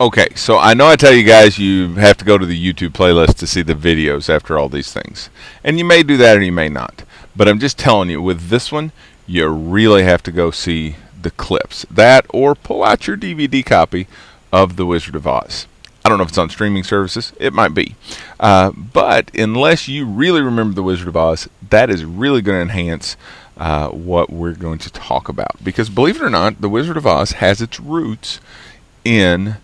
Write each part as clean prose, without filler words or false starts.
Okay, so I know I tell you guys you have to go to the YouTube playlist to see the videos after all these things. And you may do that or you may not. But I'm just telling you, with this one, you really have to go see the clips. That or pull out your DVD copy of The Wizard of Oz. I don't know if it's on streaming services. It might be. But unless you really remember The Wizard of Oz, that is really going to enhance what we're going to talk about. Because believe it or not, The Wizard of Oz has its roots in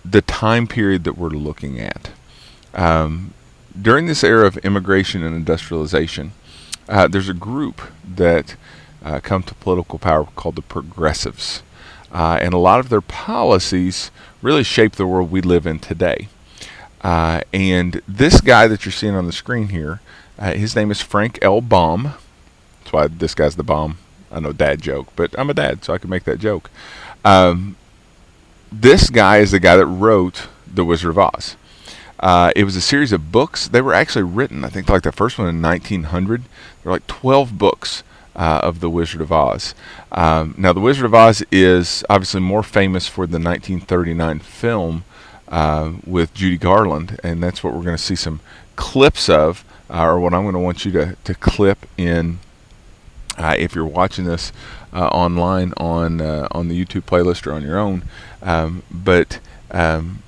the time period that we're looking at. During this era of immigration and industrialization, there's a group that come to political power called the Progressives. And a lot of their policies really shape the world we live in today. And this guy that you're seeing on the screen here, his name is Frank L. Baum. That's why this guy's the bomb. I know, dad joke, but I'm a dad, so I can make that joke. This guy is the guy that wrote The Wizard of Oz. It was a series of books. They were actually written, I think, like the first one in 1900. There were like 12 books of The Wizard of Oz. Now, The Wizard of Oz is obviously more famous for the 1939 film with Judy Garland, and that's what we're going to see some clips of, or what I'm going to want you to clip in. If you're watching this online on the YouTube playlist or on your own, but I'm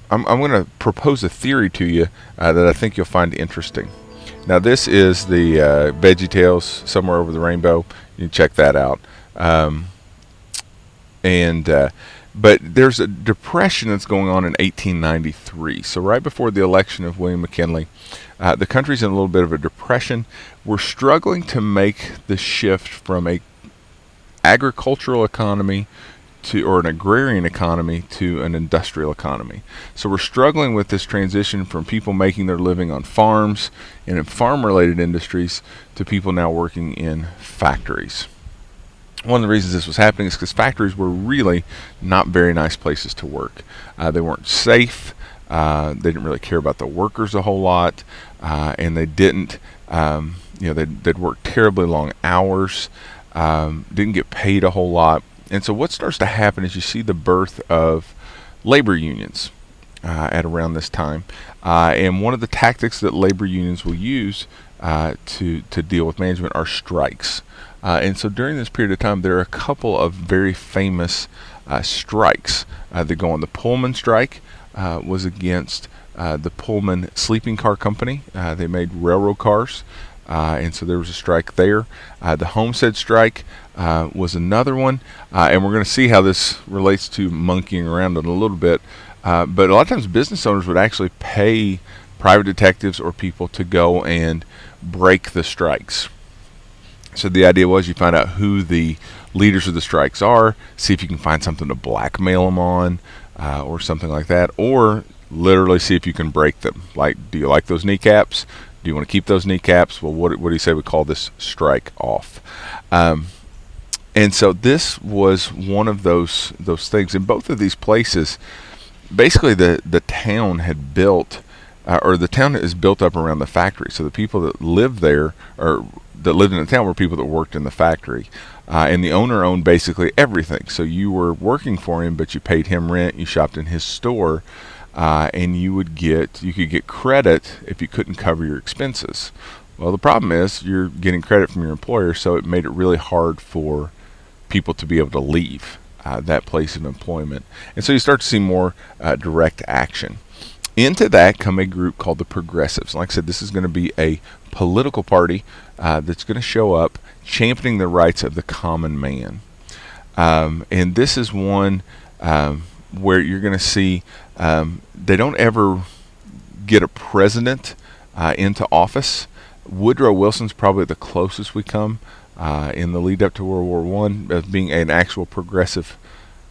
going to propose a theory to you that I think you'll find interesting. Now, this is the Veggie Tales Somewhere Over the Rainbow. You can check that out. But there's a depression that's going on in 1893. So right before the election of William McKinley, the country's in a little bit of a depression. We're struggling to make the shift from a agricultural economy or an agrarian economy to an industrial economy. So we're struggling with this transition from people making their living on farms and in farm-related industries to people now working in factories. One of the reasons this was happening is because factories were really not very nice places to work. They weren't safe. They didn't really care about the workers a whole lot, and they didn't. They'd work terribly long hours. Didn't get paid a whole lot. And so what starts to happen is you see the birth of labor unions at around this time. And one of the tactics that labor unions will use to deal with management are strikes. And so during this period of time, there are a couple of very famous strikes that go on. The Pullman strike was against the Pullman sleeping car company. They made railroad cars. And so there was a strike there. The Homestead strike was another one. And we're going to see how this relates to monkeying around in a little bit. But a lot of times business owners would actually pay private detectives or people to go and break the strikes. So the idea was you find out who the leaders of the strikes are, see if you can find something to blackmail them on or something like that, or literally see if you can break them. Like, do you like those kneecaps? Do you want to keep those kneecaps? Well, what do you say we call this strike off? And so this was one of those things. In both of these places, basically the town had built, or the town is built up around the factory. So the people that lived there, or that lived in the town, were people that worked in the factory. And the owner owned basically everything. So you were working for him, but you paid him rent, you shopped in his store, and you could get credit if you couldn't cover your expenses. Well, the problem is you're getting credit from your employer, so it made it really hard for people to be able to leave that place of employment. And so you start to see more direct action. Into that come a group called the Progressives. Like I said, this is going to be a political party that's going to show up championing the rights of the common man. And this is one where you're going to see they don't ever get a president into office. Woodrow Wilson's probably the closest we come in the lead up to World War I as being an actual progressive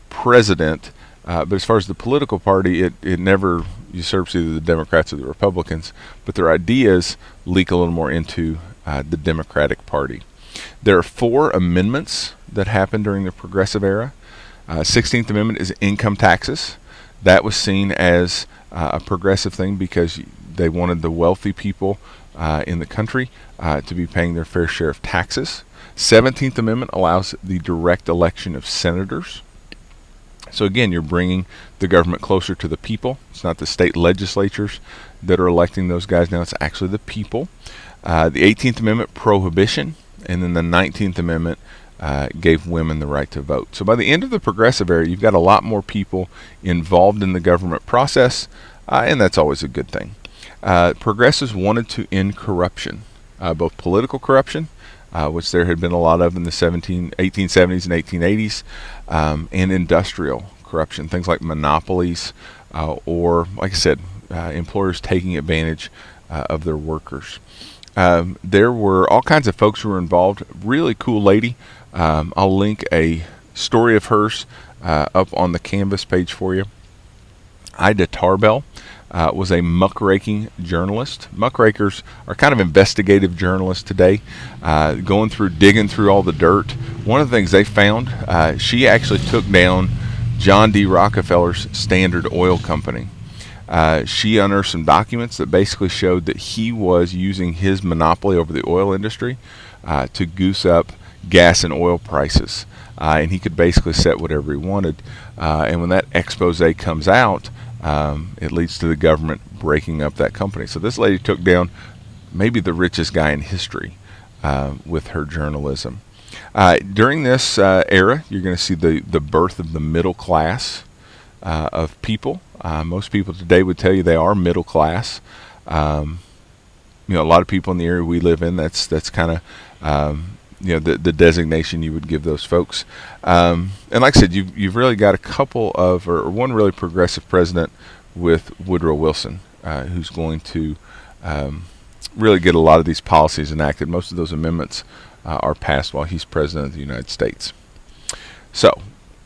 president. But as far as the political party, it never usurps either the Democrats or the Republicans, but their ideas leak a little more into the Democratic Party. There are 4 amendments that happened during the Progressive era. 16th Amendment is income taxes. That was seen as a progressive thing because they wanted the wealthy people in the country to be paying their fair share of taxes. 17th Amendment allows the direct election of senators. So again, you're bringing the government closer to the people. It's not the state legislatures that are electing those guys now. It's actually the people. The 18th Amendment, prohibition, and then the 19th Amendment gave women the right to vote. So by the end of the Progressive era, you've got a lot more people involved in the government process, and that's always a good thing. Progressives wanted to end corruption, both political corruption, which there had been a lot of in the 1870s and 1880s, and industrial corruption, things like monopolies, or, like I said, employers taking advantage of their workers. There were all kinds of folks who were involved. Really cool lady. I'll link a story of hers up on the Canvas page for you. Ida Tarbell was a muckraking journalist. Muckrakers are kind of investigative journalists today, digging through all the dirt. One of the things they found, she actually took down John D. Rockefeller's Standard Oil Company. She unearthed some documents that basically showed that he was using his monopoly over the oil industry to goose up gas and oil prices. And he could basically set whatever he wanted. And when that expose comes out, it leads to the government breaking up that company. So this lady took down maybe the richest guy in history with her journalism. During this era, you're going to see the birth of the middle class of people. Most people today would tell you they are middle class. A lot of people in the area we live in, that's kind of the designation you would give those folks. And like I said, you've really got a couple of, or one really progressive president with Woodrow Wilson, who's going to really get a lot of these policies enacted. Most of those amendments are passed while he's president of the United States. So,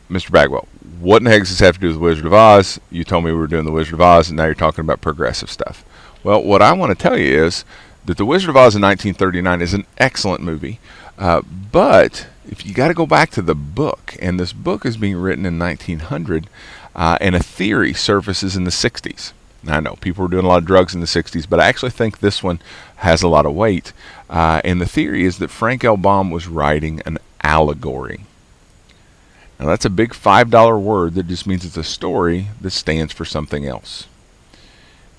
Mr. Bagwell, what in the heck does this have to do with the Wizard of Oz? You told me we were doing the Wizard of Oz, and now you're talking about progressive stuff. Well, what I want to tell you is that the Wizard of Oz in 1939 is an excellent movie, but if you got to go back to the book, and this book is being written in 1900, and a theory surfaces in the 60s. Now, I know people were doing a lot of drugs in the 60s, but I actually think this one has a lot of weight. And the theory is that Frank L. Baum was writing an allegory. Now, that's a big $5 word that just means it's a story that stands for something else.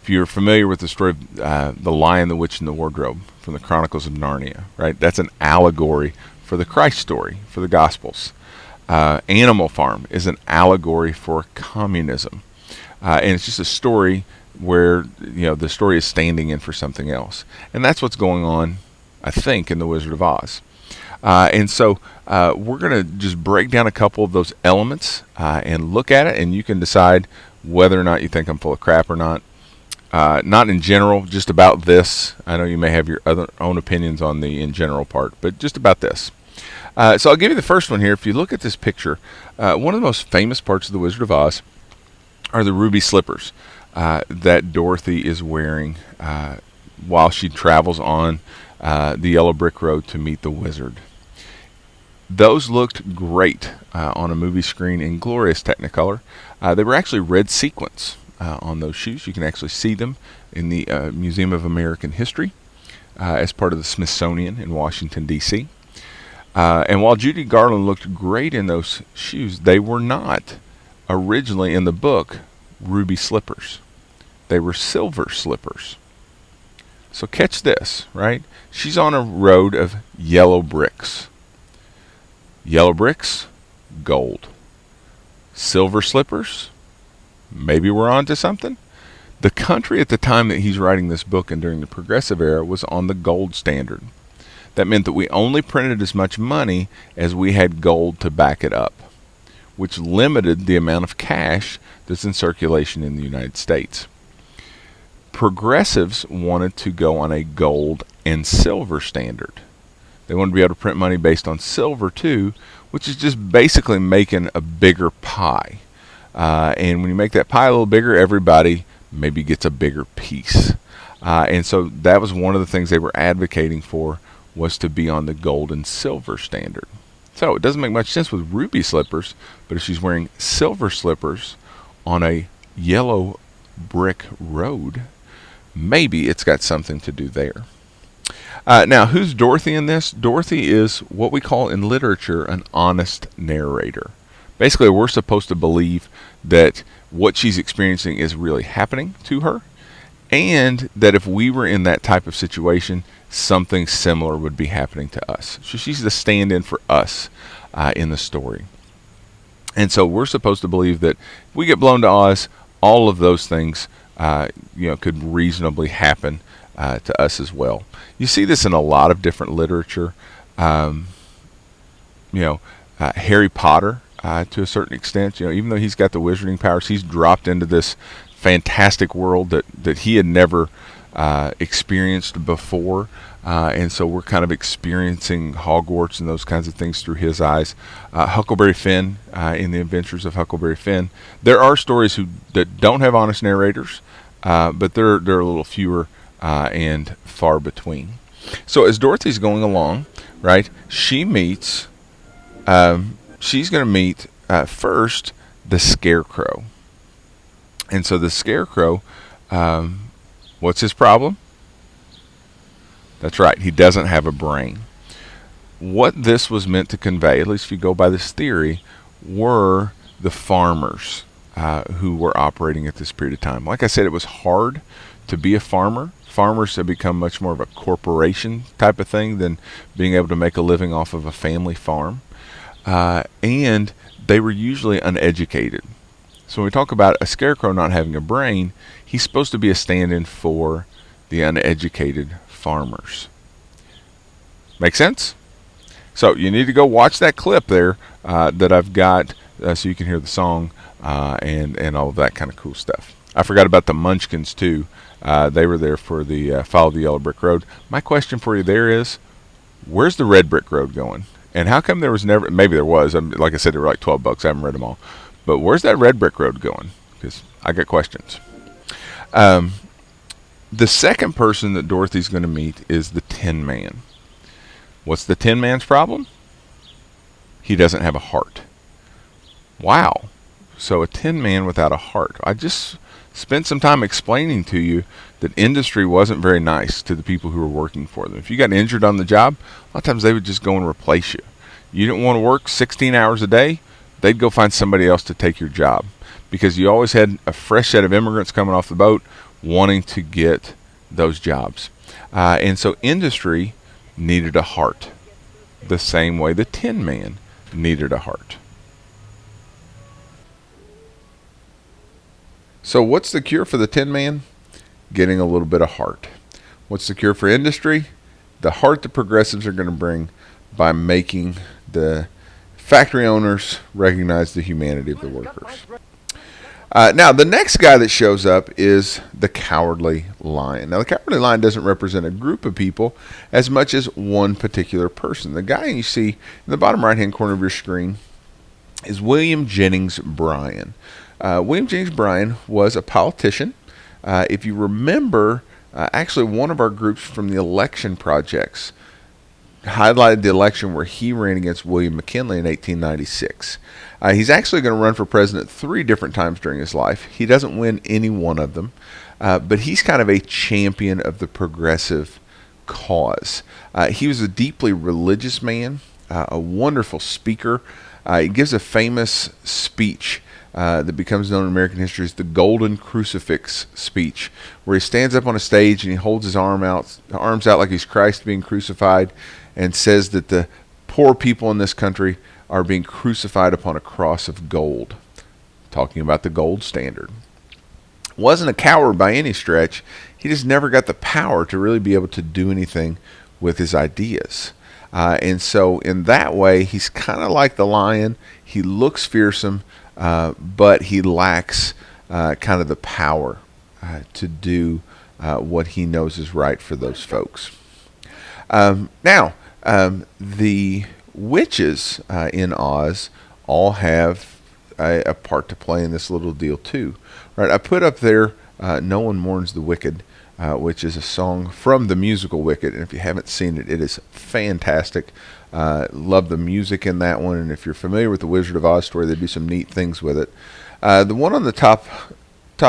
If you're familiar with the story of The Lion, the Witch, and the Wardrobe from the Chronicles of Narnia, right? That's an allegory for the Christ story, for the Gospels. Animal Farm is an allegory for communism. And it's just a story where the story is standing in for something else. And that's what's going on, I think, in The Wizard of Oz. And so we're going to just break down a couple of those elements and look at it, and you can decide whether or not you think I'm full of crap or not. Not in general, just about this. I know you may have your own opinions on the in general part, but just about this. So I'll give you the first one here. If you look at this picture, one of the most famous parts of The Wizard of Oz are the ruby slippers that Dorothy is wearing while she travels on the yellow brick road to meet the wizard. Those looked great on a movie screen in glorious Technicolor. They were actually red sequins on those shoes. You can actually see them in the Museum of American History as part of the Smithsonian in Washington, D.C. And while Judy Garland looked great in those shoes, they were not originally in the book ruby slippers. They were silver slippers. So catch this, right? She's on a road of yellow bricks. Yellow bricks, gold. Silver slippers, maybe we're on to something. The country at the time that he's writing this book and during the Progressive era was on the gold standard. That meant that we only printed as much money as we had gold to back it up, which limited the amount of cash that's in circulation in the United States. Progressives wanted to go on a gold and silver standard. They wanted to be able to print money based on silver too, which is just basically making a bigger pie. And when you make that pie a little bigger, everybody maybe gets a bigger piece. And so that was one of the things they were advocating for, was to be on the gold and silver standard. So it doesn't make much sense with ruby slippers, but if she's wearing silver slippers on a yellow brick road, maybe it's got something to do there. Now, who's Dorothy in this? Dorothy is what we call in literature an honest narrator. Basically, we're supposed to believe that what she's experiencing is really happening to her, and that if we were in that type of situation, something similar would be happening to us. So she's the stand-in for us in the story. And so we're supposed to believe that if we get blown to Oz, all of those things could reasonably happen to us as well. You see this in a lot of different literature. Harry Potter, to a certain extent, even though he's got the wizarding powers, he's dropped into this fantastic world that he had never experienced before. And so we're kind of experiencing Hogwarts and those kinds of things through his eyes. Huckleberry Finn, in The Adventures of Huckleberry Finn, there are stories that don't have honest narrators, but they're a little fewer and far between. So as Dorothy's going along, right, she's going to meet first the Scarecrow. And so the Scarecrow, what's his problem? That's right, he doesn't have a brain. What this was meant to convey, at least if you go by this theory, were the farmers who were operating at this period of time. Like I said, it was hard to be a farmer. Farmers have become much more of a corporation type of thing than being able to make a living off of a family farm. And they were usually uneducated. So when we talk about a scarecrow not having a brain, he's supposed to be a stand-in for the uneducated farmers. Make sense? So you need to go watch that clip there that I've got so you can hear the song and all of that kind of cool stuff. I forgot about the Munchkins too. They were there for the Follow the Yellow Brick Road. My question for you there is, where's the Red Brick Road going? And how come there was never, maybe there was, like I said, they were like $12. I haven't read them all. But where's that Red Brick Road going? Because I got questions. The second person that Dorothy's going to meet is the Tin Man. What's the Tin Man's problem? He doesn't have a heart. Wow. So a Tin Man without a heart. I just spent some time explaining to you that industry wasn't very nice to the people who were working for them. If you got injured on the job, a lot of times they would just go and replace you. You didn't want to work 16 hours a day, they'd go find somebody else to take your job, because you always had a fresh set of immigrants coming off the boat wanting to get those jobs. And so industry needed a heart, the same way the Tin Man needed a heart. So what's the cure for the Tin Man? Getting a little bit of heart. What's the cure for industry? The heart the progressives are going to bring by making the factory owners recognize the humanity of the workers. Now, the next guy that shows up is the Cowardly Lion. Now, the Cowardly Lion doesn't represent a group of people as much as one particular person. The guy you see in the bottom right-hand corner of your screen is William Jennings Bryan. William Jennings Bryan was a politician. If you remember, actually one of our groups from the election projects highlighted the election where he ran against William McKinley in 1896. He's actually going to run for president 3 different times during his life. He doesn't win any one of them, but he's kind of a champion of the progressive cause. He was a deeply religious man, a wonderful speaker. He gives a famous speech that becomes known in American history as the Golden Crucifix speech, where he stands up on a stage and he holds his arms out like he's Christ being crucified, and says that the poor people in this country are being crucified upon a cross of gold, talking about the gold standard. Wasn't a coward by any stretch. He just never got the power to really be able to do anything with his ideas. And so in that way, he's kind of like the lion. He looks fearsome, but he lacks kind of the power to do what he knows is right for those folks. Now, the witches in Oz all have a part to play in this little deal too. Right? I put up there No One Mourns the Wicked, which is a song from the musical Wicked, and if you haven't seen it, it is fantastic. Love the music in that one, and if you're familiar with the Wizard of Oz story, they do some neat things with it. The one on the top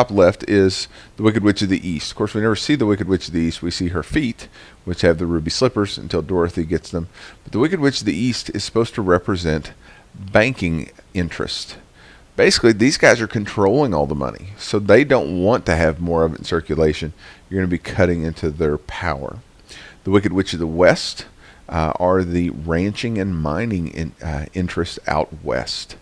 left is the Wicked Witch of the East. Of course, we never see the Wicked Witch of the East. We see her feet, which have the ruby slippers, until Dorothy gets them. But the Wicked Witch of the East is supposed to represent banking interest. Basically, these guys are controlling all the money, so they don't want to have more of it in circulation. You're going to be cutting into their power. The Wicked Witch of the West are the ranching and mining interests out west.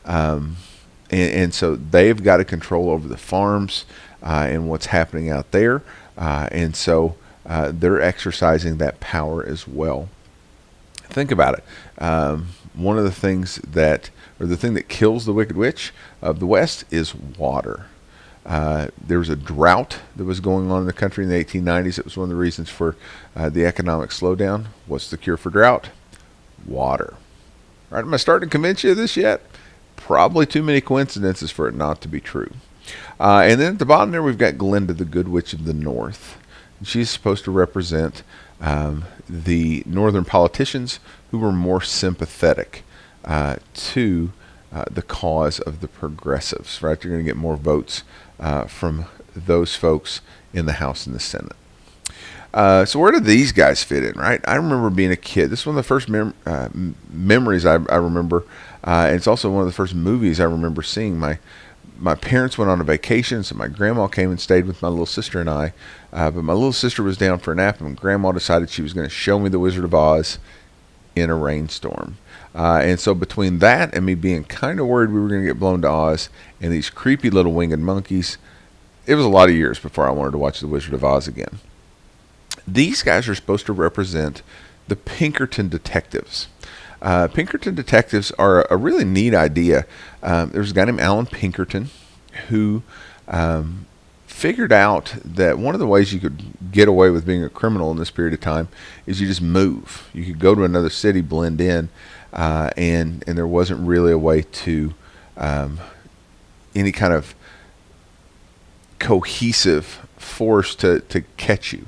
And so they've got a control over the farms and what's happening out there. And so they're exercising that power as well. Think about it. One of the things that, or the thing that kills the Wicked Witch of the West is water. There was a drought that was going on in the country in the 1890s. It was one of the reasons for the economic slowdown. What's the cure for drought? Water. All right, am I starting to convince you of this yet? Probably too many coincidences for it not to be true. And then at the bottom there, we've got Glinda, the Good Witch of the North. She's supposed to represent the northern politicians who were more sympathetic to the cause of the progressives. Right, you're going to get more votes from those folks in the House and the Senate. So where do these guys fit in, right? I remember being a kid. This is one of the first memories I remember. And it's also one of the first movies I remember seeing. My parents went on a vacation, so my grandma came and stayed with my little sister and I. But my little sister was down for a nap, and grandma decided she was going to show me The Wizard of Oz in a rainstorm. And so between that and me being kind of worried we were going to get blown to Oz and these creepy little winged monkeys, it was a lot of years before I wanted to watch The Wizard of Oz again. These guys are supposed to represent the Pinkerton detectives. Pinkerton detectives are a really neat idea. There's a guy named Alan Pinkerton who figured out that one of the ways you could get away with being a criminal in this period of time is you just move. You could go to another city, blend in, and there wasn't really a way to any kind of cohesive force to catch you.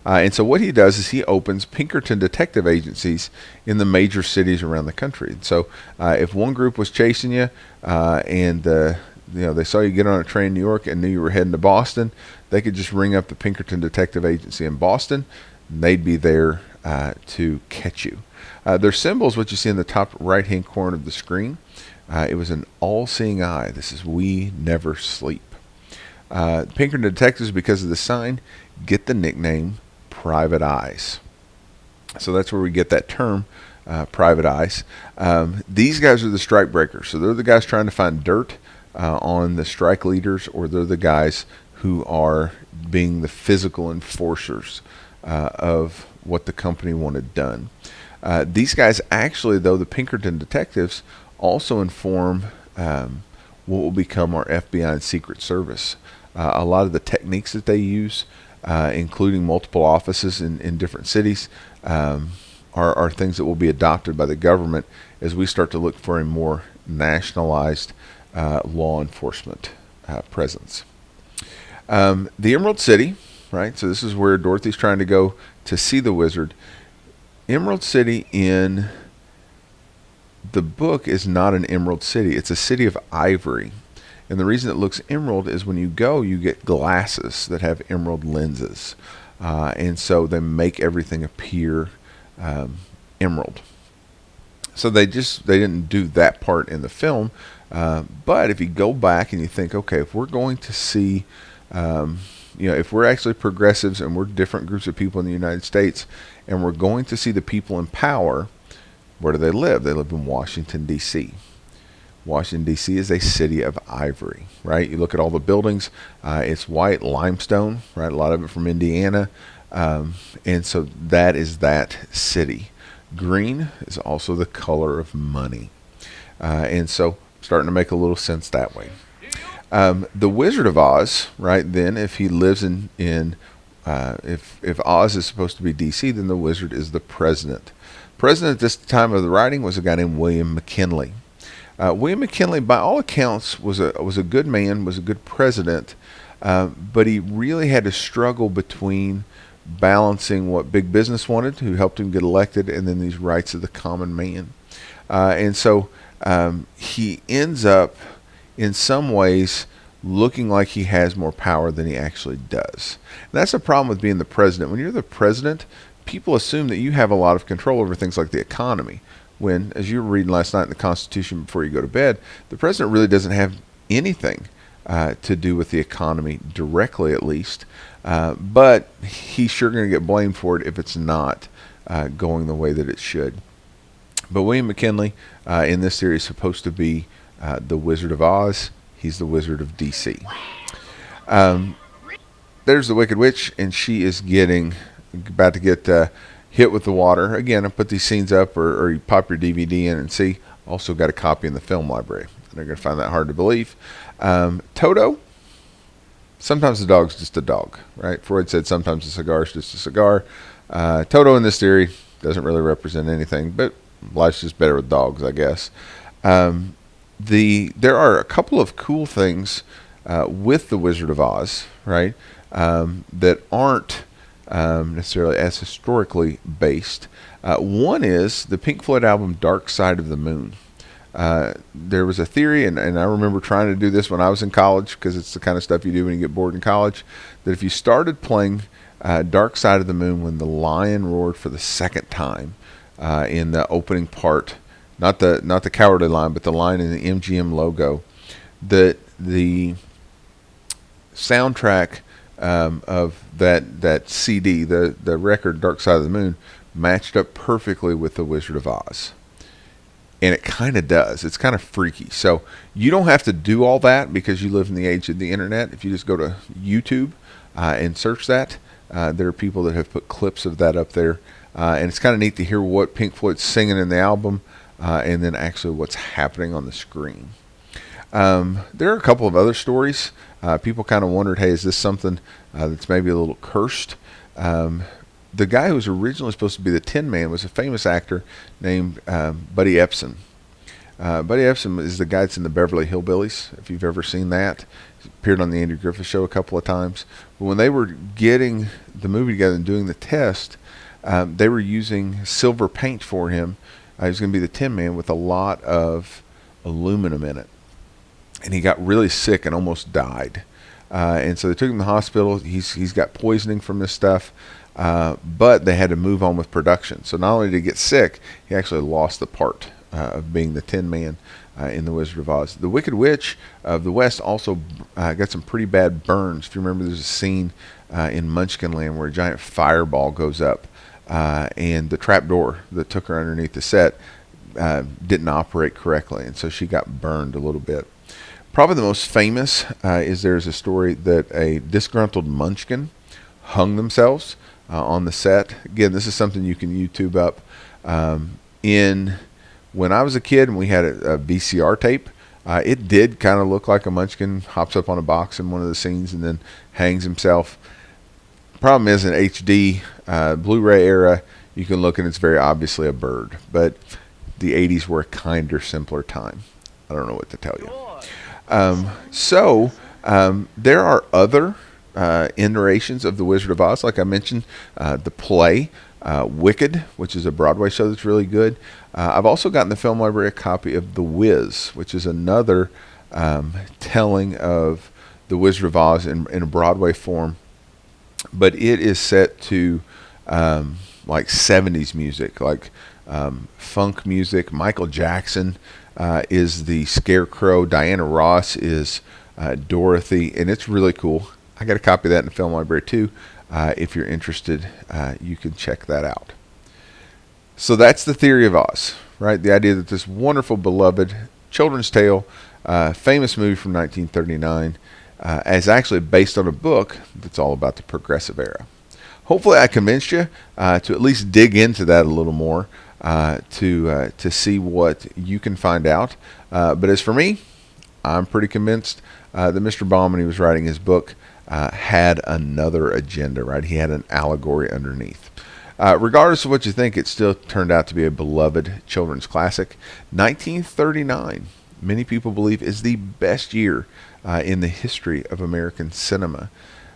And so what he does is he opens Pinkerton detective agencies in the major cities around the country. And so if one group was chasing you and they saw you get on a train in New York and knew you were heading to Boston, they could just ring up the Pinkerton detective agency in Boston, and they'd be there to catch you. Their symbols, what you see in the top right-hand corner of the screen, it was an all-seeing eye. This is "We Never Sleep." Pinkerton detectives, because of the sign, get the nickname Private Eyes. So that's where we get that term, Private Eyes. These guys are the strike breakers. So they're the guys trying to find dirt on the strike leaders, or they're the guys who are being the physical enforcers of what the company wanted done. These guys actually, though, the Pinkerton detectives, also inform what will become our FBI and Secret Service. A lot of the techniques that they use, including multiple offices in different cities, are things that will be adopted by the government as we start to look for a more nationalized law enforcement presence. The Emerald City, right? So this is where Dorothy's trying to go to see the wizard. Emerald City in the book is not an emerald city. It's a city of ivory. And the reason it looks emerald is when you go, you get glasses that have emerald lenses. And so they make everything appear emerald. So they didn't do that part in the film. But if you go back and you think, okay, if we're going to see, if we're actually progressives and we're different groups of people in the United States, and we're going to see the people in power, where do they live? They live in Washington, D.C. Washington, D.C. is a city of ivory, right? You look at all the buildings, it's white limestone, right? A lot of it from Indiana. And so that is that city. Green is also the color of money. And so starting to make a little sense that way. The Wizard of Oz, right, then if he lives if Oz is supposed to be D.C., then the wizard is the president. President at this time of the writing was a guy named William McKinley. William McKinley, by all accounts, was a good man, was a good president, but he really had to struggle between balancing what big business wanted, who helped him get elected, and then these rights of the common man. And so he ends up, in some ways, looking like he has more power than he actually does. And that's a problem with being the president. When you're the president, people assume that you have a lot of control over things like the economy. when, as you were reading last night in the Constitution before you go to bed, the president really doesn't have anything to do with the economy directly, at least. But he's sure going to get blamed for it if it's not going the way that it should. But William McKinley in this series is supposed to be the Wizard of Oz. He's the Wizard of D.C. There's the Wicked Witch, and she is about to get hit with the water. Again, I put these scenes up, or you pop your DVD in and see. Also got a copy in the film library. They're going to find that hard to believe. Toto, sometimes the dog's just a dog, right? Freud said sometimes a cigar is just a cigar. Toto in this theory doesn't really represent anything, but life's just better with dogs, I guess. There are a couple of cool things with the Wizard of Oz, right, that aren't necessarily as historically based. One is the Pink Floyd album Dark Side of the Moon. There was a theory, and I remember trying to do this when I was in college, because it's the kind of stuff you do when you get bored in college, that if you started playing Dark Side of the Moon when the lion roared for the second time in the opening part, not the Cowardly Lion, but the lion in the MGM logo, that the soundtrack of that CD, the record Dark Side of the Moon, matched up perfectly with the Wizard of Oz. And it kind of does. It's kind of freaky. So you don't have to do all that because you live in the age of the internet. If you just go to YouTube and search that, there are people that have put clips of that up there. And it's kind of neat to hear what Pink Floyd's singing in the album and then actually what's happening on the screen. There are a couple of other stories. People kind of wondered, hey, is this something that's maybe a little cursed? The guy who was originally supposed to be the Tin Man was a famous actor named Buddy Epson. Buddy Epson is the guy that's in the Beverly Hillbillies, if you've ever seen that. He's appeared on the Andy Griffith Show a couple of times. But when they were getting the movie together and doing the test, they were using silver paint for him. He was going to be the Tin Man with a lot of aluminum in it. And he got really sick and almost died. And so they took him to the hospital. He's got poisoning from this stuff. But they had to move on with production. So not only did he get sick, he actually lost the part of being the Tin Man in The Wizard of Oz. The Wicked Witch of the West also got some pretty bad burns. If you remember, there's a scene in Munchkinland where a giant fireball goes up, and the trap door that took her underneath the set didn't operate correctly, and so she got burned a little bit. Probably the most famous is there's a story that a disgruntled Munchkin hung themselves on the set. Again, this is something you can YouTube up. When I was a kid and we had a VCR tape, it did kind of look like a Munchkin hops up on a box in one of the scenes and then hangs himself. Problem is, in HD Blu-ray era, you can look and it's very obviously a bird. But the 80s were a kinder, simpler time. I don't know what to tell you. There are other iterations of The Wizard of Oz. Like I mentioned, the play Wicked, which is a Broadway show that's really good. I've also gotten the film library a copy of The Wiz, which is another telling of The Wizard of Oz in a Broadway form. But it is set to like 70s music, like funk music. Michael Jackson is the Scarecrow. Diana Ross is Dorothy, and it's really cool. I got a copy of that in the film library too. If you're interested, you can check that out. So that's the theory of Oz, right? The idea that this wonderful, beloved children's tale, famous movie from 1939, is actually based on a book that's all about the Progressive Era. Hopefully I convinced you to at least dig into that a little more, to see what you can find out. But as for me, I'm pretty convinced that Mr. Baum, when he was writing his book, had another agenda, right? He had an allegory underneath. Regardless of what you think, it still turned out to be a beloved children's classic. 1939, many people believe, is the best year in the history of American cinema.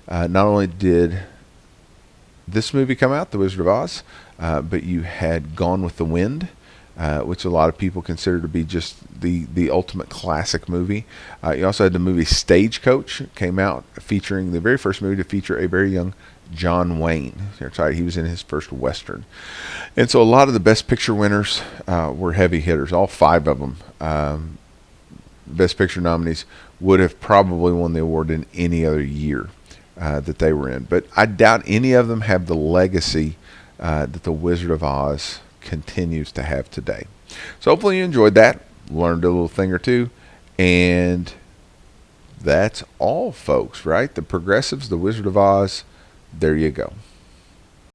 Not only did this movie come out, The Wizard of Oz, but you had Gone with the Wind, which a lot of people consider to be just the ultimate classic movie. You also had the movie Stagecoach, came out featuring the very first movie to feature a very young John Wayne. That's right, he was in his first Western. And so a lot of the Best Picture winners were heavy hitters, all five of them. Best Picture nominees would have probably won the award in any other year that they were in. But I doubt any of them have the legacy that The Wizard of Oz continues to have today. So hopefully you enjoyed that, learned a little thing or two, and that's all, folks, right? The Progressives, The Wizard of Oz, there you go.